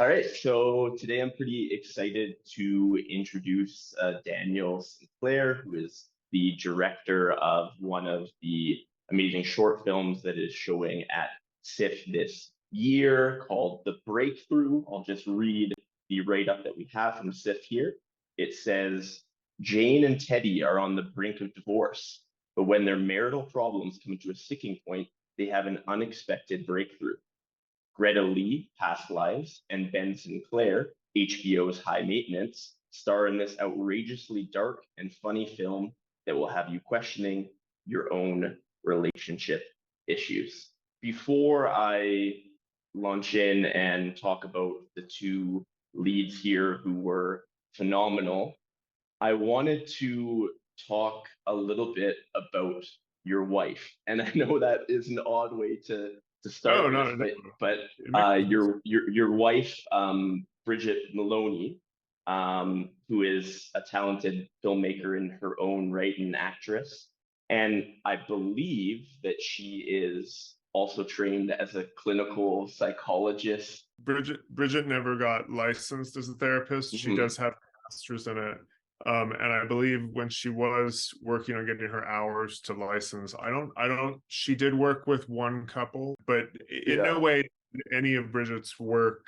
All right, so today I'm pretty excited to introduce Daniel Sinclair, who is the director of one of the amazing short films that is showing at CIFF this year called The Breakthrough. I'll just read the write-up that we have from CIFF here. It says, Jane and Teddy are on the brink of divorce, but when their marital problems come to a sticking point, they have an unexpected breakthrough. Greta Lee, Past Lives, and Ben Sinclair, HBO's High Maintenance, star in this outrageously dark and funny film that will have you questioning your own relationship issues. Before I launch in and talk about the two leads here who were phenomenal, I wanted to talk a little bit about your wife. And I know that is an odd way to Oh, start no, this, no. but It makes sense. your wife, Bridget Maloney, who is a talented filmmaker in her own right and actress, and I believe that she is also trained as a clinical psychologist. Bridget never got licensed as a therapist. She Mhm. does have a master's in it. And I believe when she was working on getting her hours to license, she did work with one couple, but in no Yeah. way did any of Bridget's work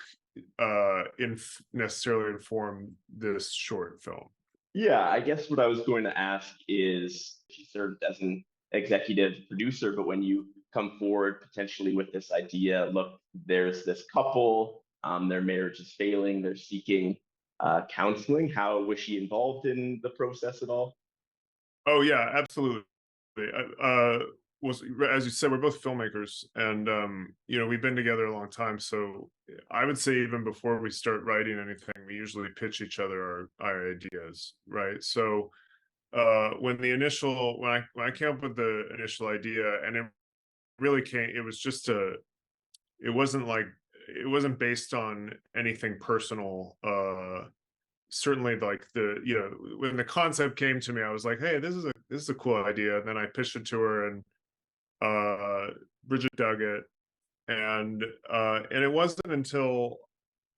necessarily inform this short film. Yeah, I guess what I was going to ask is she served as an executive producer, but when you come forward potentially with this idea, look, there's this couple, their marriage is failing, they're seeking counseling. How was she involved in the process at all? Oh yeah, absolutely. Was as you said, we're both filmmakers, and we've been together a long time. So I would say even before we start writing anything, we usually pitch each other our ideas, right? So when I came up with the initial idea, and it really came, it was just it wasn't like it wasn't based on anything personal. Certainly like when the concept came to me, I was like, hey, this is a cool idea. And then I pitched it to her, and Bridget dug it. And it wasn't until,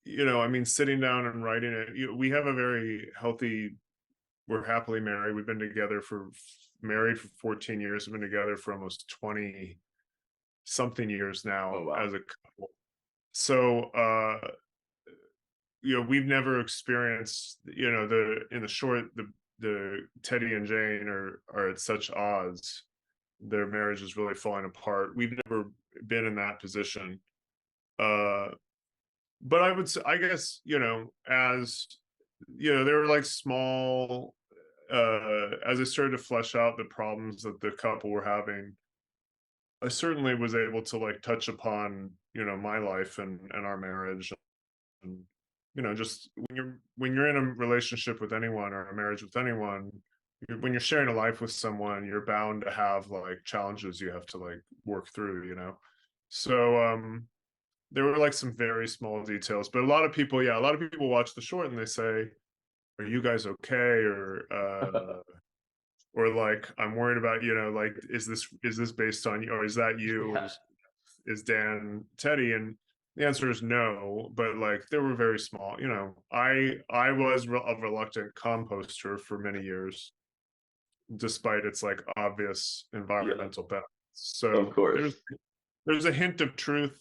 I mean, sitting down and writing it, we have a very healthy, we're happily married. We've been together married for 14 years. We've been together for almost 20 something years Oh, now wow. as a couple. So we've never experienced, in the short, the Teddy and Jane are at such odds. Their marriage is really falling apart. We've never been in that position. Uh, but I would say, I guess, as there were like small, as I started to flesh out the problems that the couple were having, I certainly was able to like touch upon, my life and our marriage. And just when you're in a relationship with anyone or a marriage with anyone, when you're sharing a life with someone, you're bound to have like challenges you have to like work through. So there were like some very small details, but a lot of people watch the short and they say, are you guys okay? Or like, I'm worried about, like, is this based on you, or is that you? Yeah. Is Dan Teddy? And the answer is no, but like they were very small. I was a reluctant composter for many years, despite its like obvious Yeah, environmental benefits. of So course. there's a hint of truth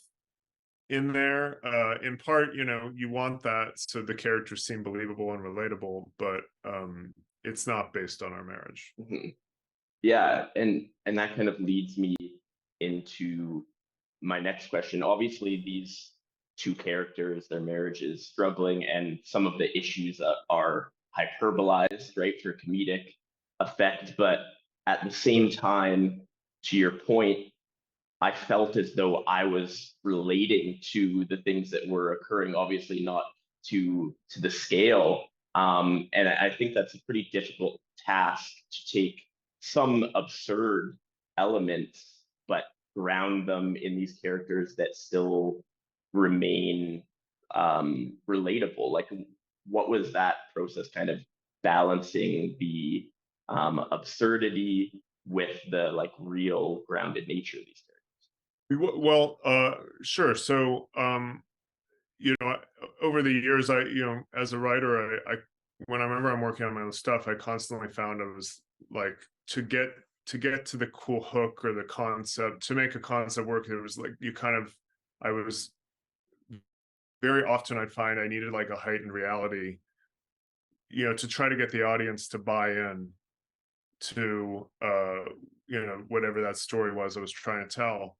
in there. In part, you want that so the characters seem believable and relatable, but it's not based on our marriage. Mhm. Yeah, and that kind of leads me into my next question. Obviously, these two characters, their marriage is struggling, and some of the issues are hyperbolized, right, for comedic effect. But at the same time, to your point, I felt as though I was relating to the things that were occurring, obviously not to the scale. And I think that's a pretty difficult task to take some absurd elements, but ground them in these characters that still remain relatable. Like, what was that process kind of balancing the absurdity with the like real grounded nature of these characters? Well, sure. So over the years, as a writer, whenever I'm working on my own stuff, I constantly found I was like to get to the cool hook or the concept, to make a concept work. It was like I was very often I'd find I needed like a heightened reality, to try to get the audience to buy in to whatever that story was I was trying to tell.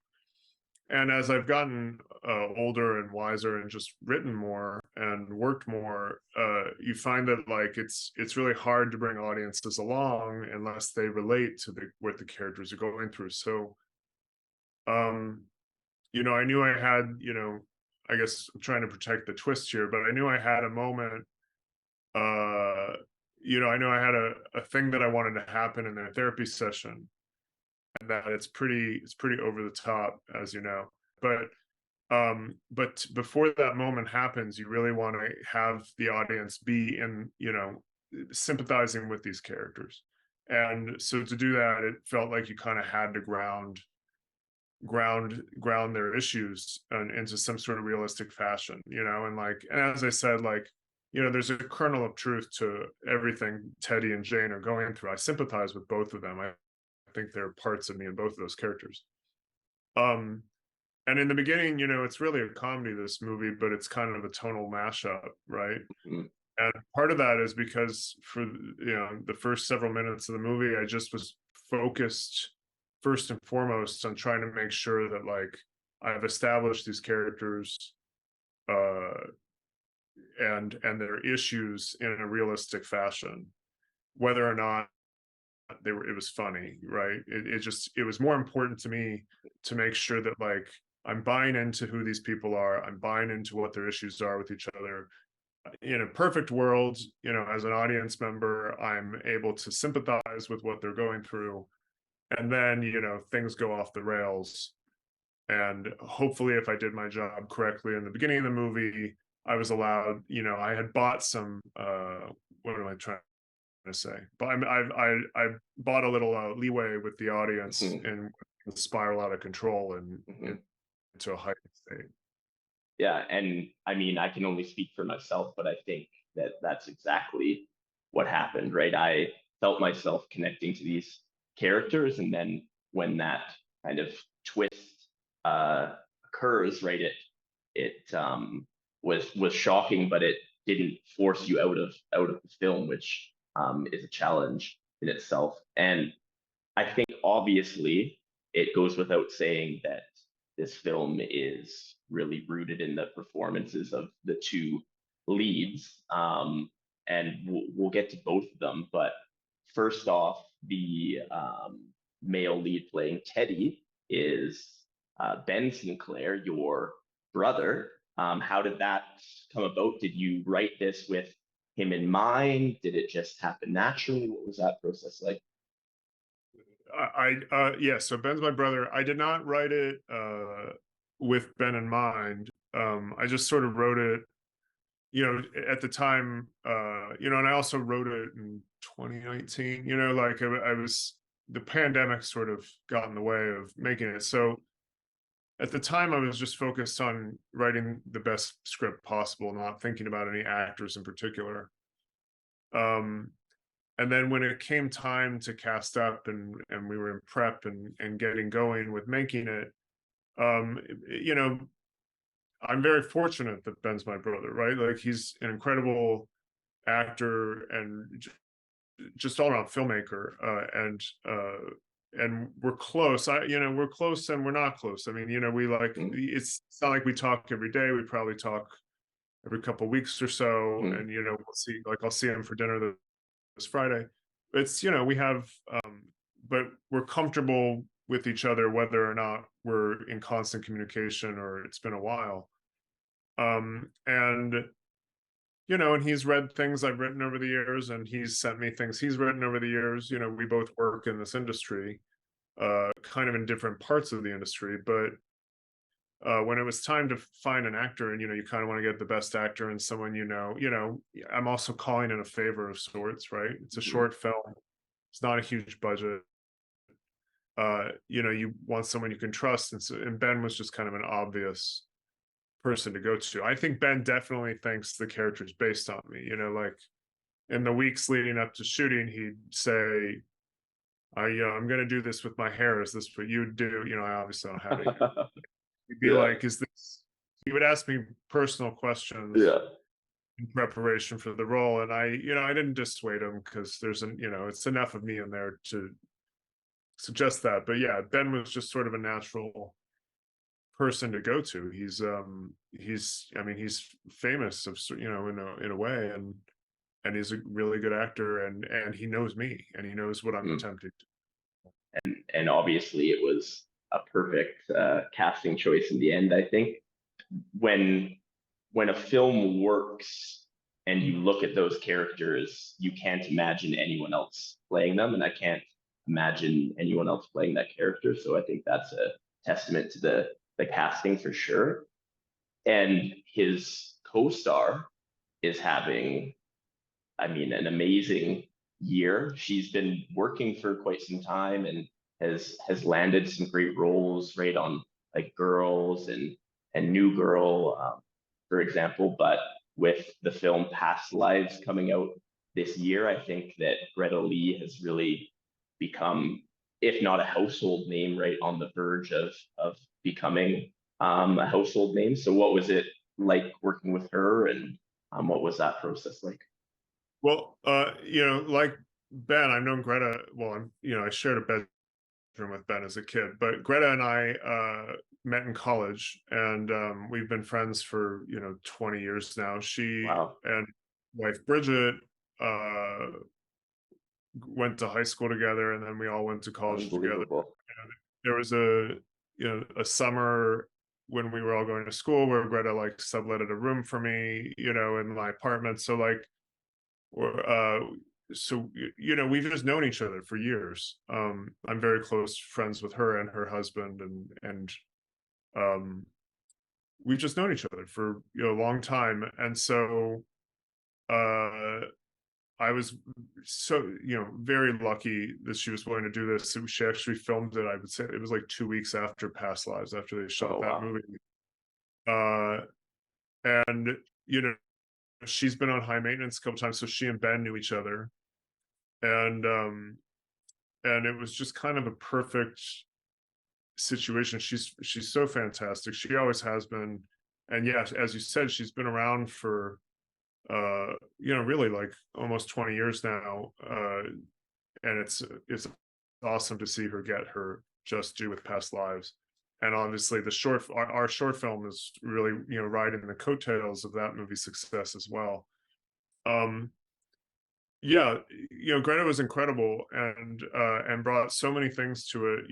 And as I've gotten older and wiser and just written more and worked more, you find that like it's really hard to bring audiences along unless they relate to what the characters are going through. So, um, I knew I had, I guess I'm trying to protect the twist here, but I knew I had a moment. Uh, I know I had a thing that I wanted to happen in their therapy session, and that it's pretty over the top, as you know. But before that moment happens, you really want to have the audience be in, sympathizing with these characters. And so to do that, it felt like you kind of had to ground their issues into some sort of realistic fashion, and as I said, like, there's a kernel of truth to everything Teddy and Jane are going through. I sympathize with both of them. I think there are parts of me in both of those characters. um and in the beginning, it's really a comedy, this movie, but it's kind of a tonal mashup, right? Mhm. And part of that is because for the first several minutes of the movie, I just was focused first and foremost on trying to make sure that like I've established these characters uh and their issues in a realistic fashion, whether or not it was funny, right? It was more important to me to make sure that like I'm buying into who these people are, I'm buying into what their issues are with each other. In a perfect world, as an audience member, I'm able to sympathize with what they're going through, and then things go off the rails. And hopefully, if I did my job correctly in the beginning of the movie, I was allowed, I had bought some what am I trying to say, but I bought a little leeway with the audience Mhm. and spiral out of control and Mhm. into a heightened state. Yeah, and I mean, I can only speak for myself, but I think that that's exactly what happened, right? I felt myself connecting to these characters, and then when that kind of twist uh, occurs, right, it was shocking, but it didn't force you out of the film, which is a challenge in itself. And I think obviously it goes without saying that this film is really rooted in the performances of the two leads. And we'll get to both of them. But first off, the male lead playing Teddy is Ben Sinclair, your brother. How did that come about? Did you write this with him in mind? Did it just happen naturally? What was that process like? Yeah, so Ben's my brother. I did not write it with Ben in mind. I just sort of wrote it, at the time, and I also wrote it in 2019. Like I was the pandemic sort of got in the way of making it. So at the time, I was just focused on writing the best script possible, not thinking about any actors in particular. Um, and then when it came time to cast up and we were in prep and getting going with making it, um you know I'm very fortunate that Ben's my brother, right? Like he's an incredible actor and just all around filmmaker, and we're close. We're close and we're not close. I mean, we like, Mhm. it's not like we talk every day. We probably talk every couple weeks or so, Mhm. and we'll see, like I'll see him for dinner this Friday. It's, we have, but we're comfortable with each other whether or not we're in constant communication or it's been a while. And and he's read things I've written over the years, and he's sent me things he's written over the years. We both work in this industry, kind of in different parts of the industry, but when it was time to find an actor, and you kind of want to get the best actor and someone, I'm also calling in a favor of sorts, right? It's a Mhm. short film, it's not a huge budget. You want someone you can trust, and Ben was just kind of an obvious person to go to. I think Ben definitely thinks the character is based on me. Like in the weeks leading up to shooting, he'd say, I'm going to do this with my hair. Is this what you would do? I obviously don't have any hair. He'd be Yeah, like, is this, he would ask me personal questions yeah. in preparation for the role. And I didn't dissuade him because it's enough of me in there to suggest that. But yeah, Ben was just sort of a natural person to go to. I mean, he's famous in a way, and he's a really good actor, and he knows me, and he knows what I'm Mm. attempting to. And obviously, it was a perfect casting choice in the end. I think when when a film works and you look at those characters, you can't imagine anyone else playing them, and I can't imagine anyone else playing that character. So I think that's a testament to the casting for sure. And his co-star is having, I mean, an amazing year. She's been working for quite some time and has landed some great roles, right, on like Girls and New Girl, for example. But with the film Past Lives coming out this year, I think that Greta Lee has really become, if not a household name, right on the verge of becoming a household name. So, what was it like working with her, and what was that process like? Well, like Ben, I've known Greta. Well, I shared a bedroom with Ben as a kid, but Greta and I met in college, and we've been friends for 20 years now. She Wow, and wife Bridget uh, went to high school together, and then we all went to college together. unbelievable. And there was a summer when we were all going to school where Greta like subletted a room for me, in my apartment. So like, or we've just known each other for years. I'm very close friends with her and her husband, and um, we've just known each other for a long time. And so uh, I was so very lucky that she was willing to do this. She actually filmed it. I would say it was like 2 weeks after Past Lives, after they shot Oh that wow. movie. Uh, and you know, she's been on high maintenance a couple times, so she and Ben knew each other, and it was just kind of a perfect situation. She's so fantastic. She always has been, and yes, as you said, she's been around for really like almost 20 years now. And it's awesome to see her get her just due with Past Lives. And obviously our short film is really riding the coattails of that movie's success as well. Um yeah, Greta was incredible, and brought so many things to it.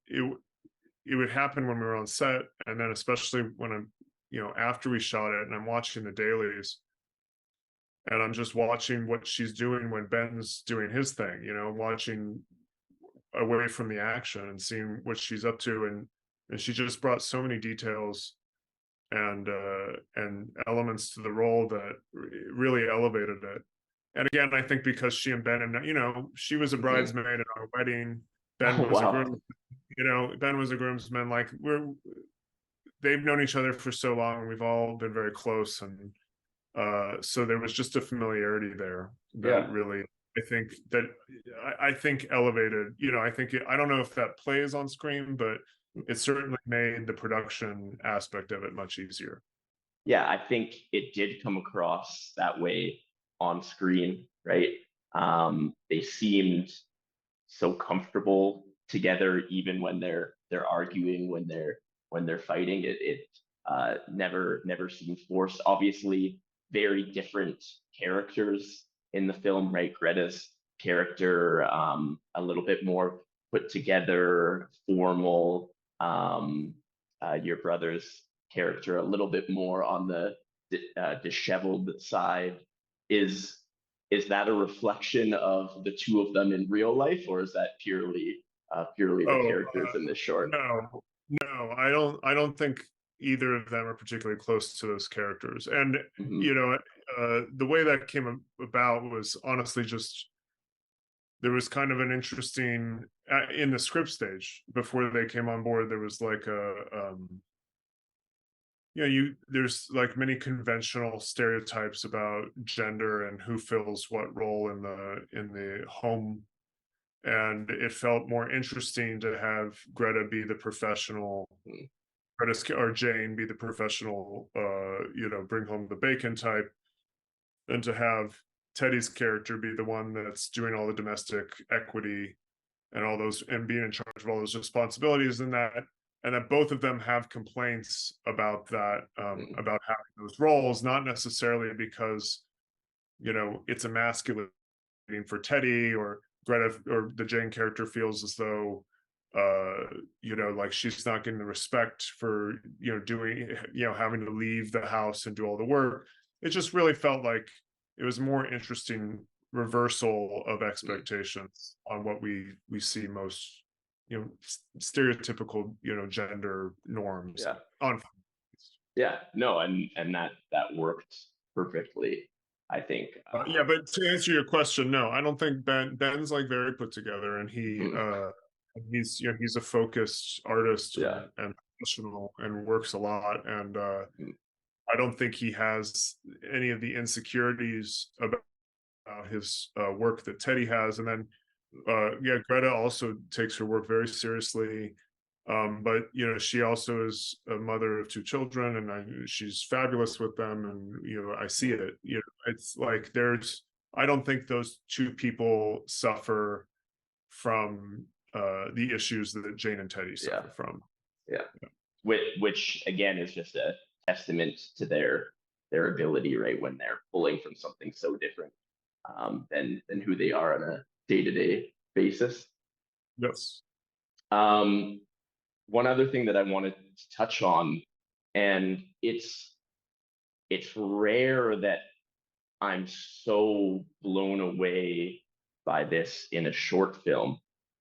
It would happen when we were on set, and then especially when I'm after we shot it and I'm watching the dailies, and I'm just watching what she's doing when Ben's doing his thing, watching away from the action and seeing what she's up to, and she just brought so many details and elements to the role that really elevated it. And again, I think because she and Ben, and she was a Mhm. bridesmaid at our wedding. Ben Oh was a wow. groom. Ben was a groomsman. Like they've known each other for so long. We've all been very close, and so there was just a familiarity there that Yeah. really, I think elevated. I don't know if that plays on screen, but it certainly made the production aspect of it much easier. Yeah, I think it did come across that way on screen, right? They seemed so comfortable together, even when they're arguing, when they're fighting. It never seemed forced. Obviously, very different characters in the film, right? Greta's character, a little bit more put together, formal. Um, your brother's character, a little bit more on the disheveled side. Is is that a reflection of the two of them in real life, or is that purely the Oh, characters in this short? no, no, I don't think either of them are particularly close to those characters. And Hmm. the way that came about was honestly just there was kind of an interesting in the script stage before they came on board. There was like there's like many conventional stereotypes about gender and who fills what role in the home, and it felt more interesting to have Greta be the professional, Mm, or Jane be the professional, bring home the bacon type, than to have Teddy's character be the one that's doing all the domestic equity and all those, and being in charge of all those responsibilities, and that both of them have complaints about that, mm, about having those roles, not necessarily because it's emasculating for Teddy, or Greta, or the Jane character feels as though like she's not getting the respect for doing, having to leave the house and do all the work. It just really felt like it was more interesting reversal of mm. expectations on what we see most, stereotypical, gender norms Yeah. on. Yeah. No, and that worked perfectly, I think. Yeah, but to answer your question, no, I don't think Ben's like very put together, and Mhm. he's a focused artist Yeah. and professional and works a lot, and Mm, I don't think he has any of the insecurities about his work that Teddy has. And then yeah, Greta also takes her work very seriously. But she also is a mother of two children, and she's fabulous with them. And I see mm. it. It's like I don't think those two people suffer from the issues that Jane and Teddy Yeah. suffer from. Yeah. Which again is just a testament to their ability, right? When they're pulling from something so different, than who they are on a day-to-day basis. Yes. Um, One other thing that I wanted to touch on, and it's rare that I'm so blown away by this in a short film.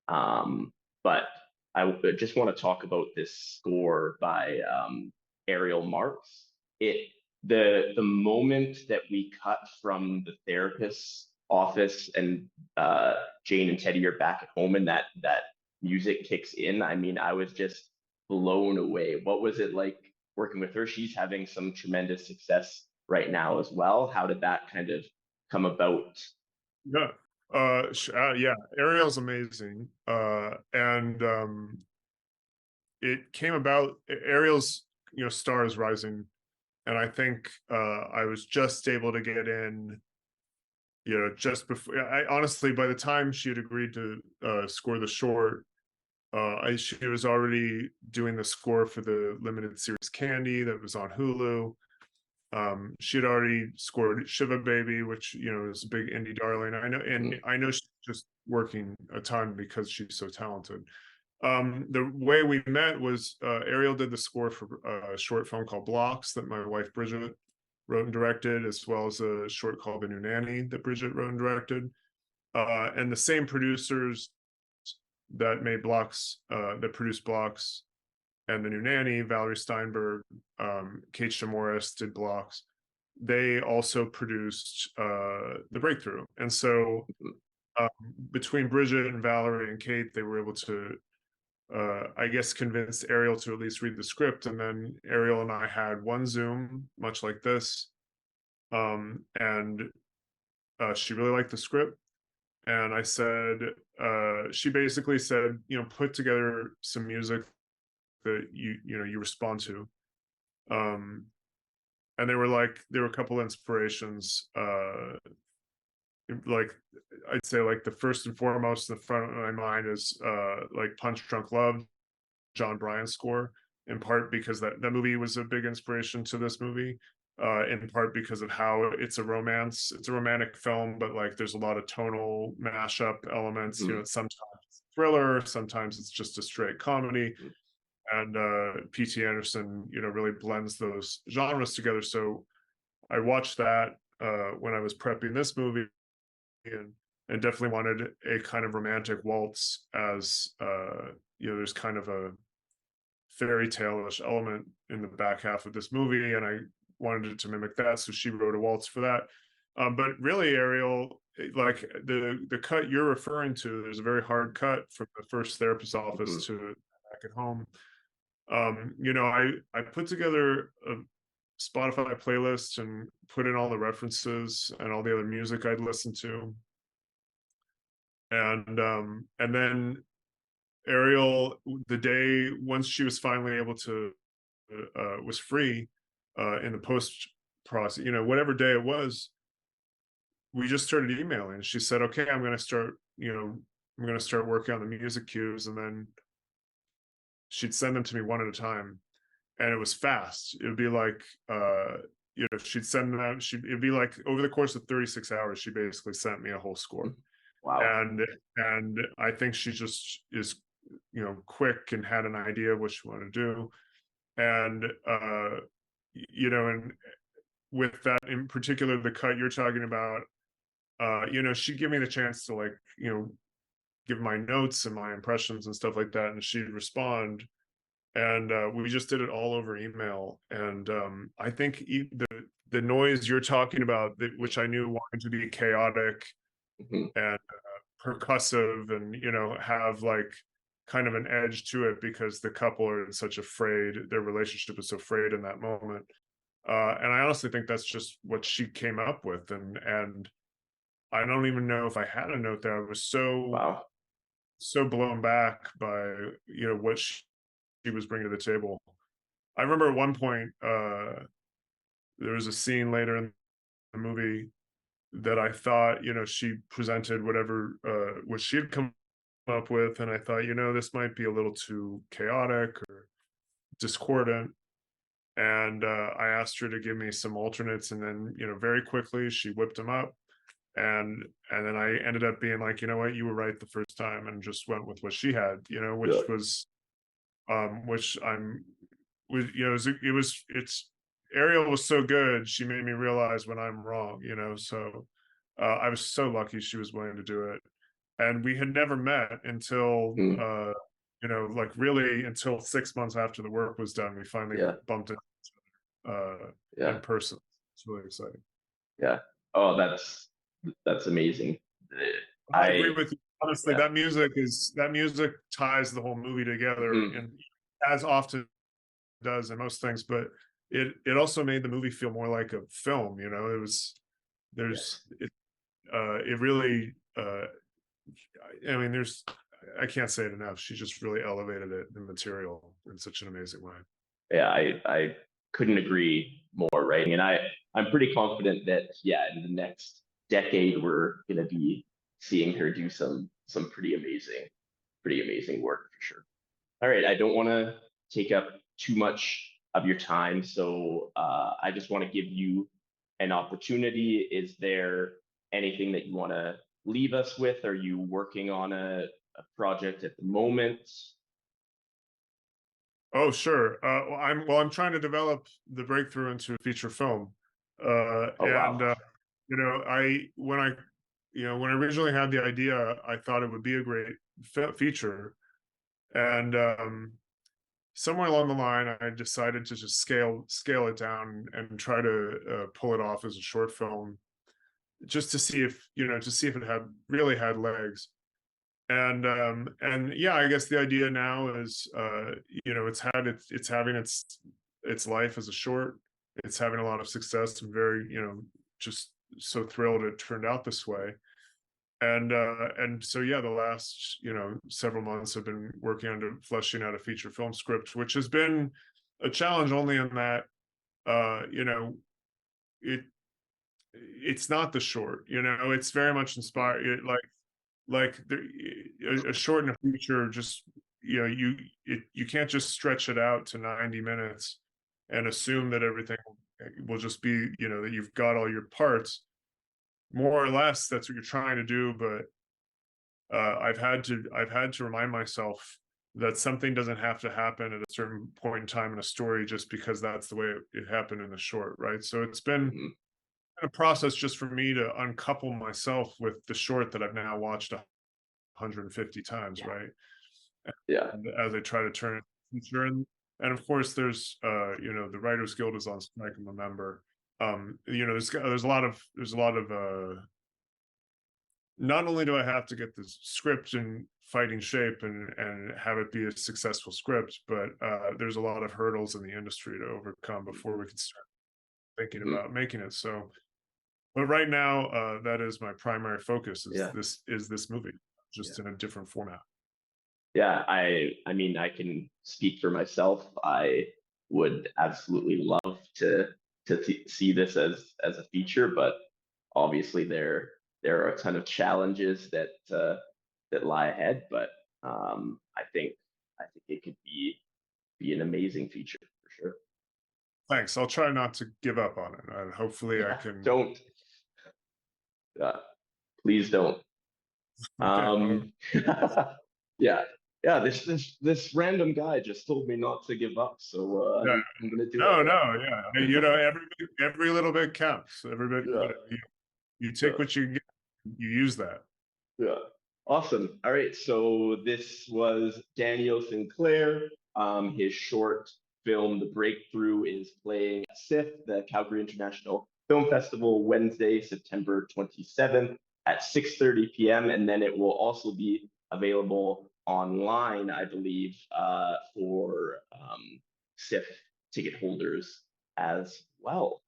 But just want to talk about this score by Ariel Marks. It the moment that we cut from the therapist's office and Jane and Teddy are back at home and that music kicks in. I mean, I was just blown away. What was it like working with her? She's having some tremendous success right now as well. How did that kind of come about? Yeah. Yeah. Ariel's amazing. And it came about. Ariel's star is rising, and I think I was just able to get in. Just before, I honestly, by the time she had agreed to score the short, she was already doing the score for the limited series Candy that was on Hulu. She had already scored Shiva Baby, which is a big indie darling. I know, and Mm, I know she's just working a ton because she's so talented. The way we met was Ariel did the score for a short film called Blocks that my wife Bridget wrote and directed, as well as a short called The New Nanny that Bridget wrote and directed. And the same producers that made Blocks, that produced Blocks and The New Nanny, Valerie Steinberg, Kate Shamoris did Blocks. They also produced The Breakthrough. And so mm, um, between Bridget and Valerie and Kate, they were able to, I guess, convince Ariel to at least read the script. And then Ariel and I had one Zoom, much like this. And she really liked the script. And I said, she basically said, put together some music that you respond to. Um, and there were a couple inspirations. Like I'd say, like the first and foremost in the front of my mind is like Punch Drunk Love, John Bryan's score, in part because that movie was a big inspiration to this movie. In part because of how it's a romance, it's a romantic film, but like there's a lot of tonal mashup elements. mm, It's sometimes thriller, sometimes it's just a straight comedy, mm, and P.T. Anderson, really blends those genres together. So I watched that when I was prepping this movie, and definitely wanted a kind of romantic waltz as there's kind of a fairy tale-ish element in the back half of this movie, and I wanted it to mimic that. So she wrote a waltz for that. But really, Ariel, like the cut you're referring to, there's a very hard cut from the first therapist's mm, office to back at home. You know, I put together a Spotify playlist and put in all the references and all the other music I'd listened to, and then Ariel, the day once she was finally able to was free in the post process, you know, whatever day it was, we just started emailing. She said, "Okay, I'm going to start, you know, I'm going to start working on the music cues," and then she'd send them to me one at a time, and it was fast. It would be like, you know, she'd send them. It'd be like over the course of 36 hours, she basically sent me a whole score. Wow. And I think she just is, you know, quick and had an idea of what she wanted to do. And you know, and with that in particular, the cut you're talking about, you know, she'd give me the chance to, like, you know, give my notes and my impressions and stuff like that, and she'd respond. And we just did it all over email. And I think the noise you're talking about, which I knew wanted to be chaotic Mhm. and percussive, and, you know, have like kind of an edge to it because the couple are such afraid, their relationship is so frayed in that moment. And I honestly think that's just what she came up with. And I don't even know if I had a note there. I was Wow. so blown back by, you know, what she was bringing to the table. I remember at one point, there was a scene later in the movie that I thought, you know, she presented whatever what she had come up with, and I thought, you know, this might be a little too chaotic or discordant. And I asked her to give me some alternates, and then, you know, very quickly she whipped them up, and then I ended up being like, you know what, you were right the first time, and just went with what she had, you know, Yeah. which I'm was, you know, it's Ariel was so good, she made me realize when I'm wrong, you know. So I was so lucky she was willing to do it. And we had never met until Mm. you know, like really until 6 months after the work was done, we finally Yeah. bumped it in Yeah. person. It's really exciting. Yeah. Oh, that's amazing. Uh, I agree I with you. Honestly, Yeah. that music ties the whole movie together, Mhm. and as often does in most things, but it also made the movie feel more like a film, you know. It was there's Yes. it really I mean, I can't say it enough. She just really elevated it, the material, in such an amazing way. Yeah, I couldn't agree more, right? And I'm pretty confident that, yeah, in the next decade we're gonna be seeing her do some pretty amazing work for sure. All right, I don't want to take up too much of your time, so I just want to give you an opportunity. Is there anything that you want to leave us with? Are you working on a project at the moment? Oh, sure. I'm trying to develop the breakthrough into a feature film, Oh and wow. you know, when I originally had the idea, I thought it would be a great feature, and somewhere along the line, I decided to just scale it down and try to pull it off as a short film, just to see if, you know, to see if it had really had legs. And yeah, I guess the idea now is, you know, it's having its life as a short. It's having a lot of success. I'm very, you know, just so thrilled it turned out this way. And so yeah, the last, you know, several months I've been working on fleshing out a feature film script, which has been a challenge only in that, you know, it it's not the short, you know, it's very much inspired, like a short and a feature, just, you know, you can't just stretch it out to 90 minutes and assume that everything will just be, you know, that you've got all your parts. More or less that's what you're trying to do, but I've had to remind myself that something doesn't have to happen at a certain point in time in a story just because that's the way it happened in the short, right? So it's been Mhm. a process just for me to uncouple myself with the short that I've now watched 150 times, Yeah. right? Yeah. And as I try to turn it into feature, and of course there's you know, the Writers Guild is on strike, I'm a member. You know, there's a lot of not only do I have to get the script and fighting shape and have it be a successful script. But there's a lot of hurdles in the industry to overcome before we can start thinking Mhm. about making it. So, but right now, that is my primary focus. Yeah. Is this movie, Yeah. just in a different format. Yeah, I mean, I can speak for myself. I would absolutely love to see this as a feature, but obviously there are a ton of challenges that lie ahead. But I think it could be an amazing feature for sure. Thanks. I'll try not to give up on it, and hopefully I Yeah, can. don't uh, please don't. Okay. Um, yeah, yeah. This random guy just told me not to give up, so Yeah. I'm gonna do it. No, no, yeah. Every little bit counts. Every bit, Yeah, you take yeah, what you get, you use that. yeah. Awesome. All right, so this was Daniel Sinclair. His short film, The Breakthrough, is playing at CIFF, the Calgary International Film Festival, Wednesday, September 27th at 6:30 p.m. And then it will also be available online, I believe, for CIFF ticket holders as well.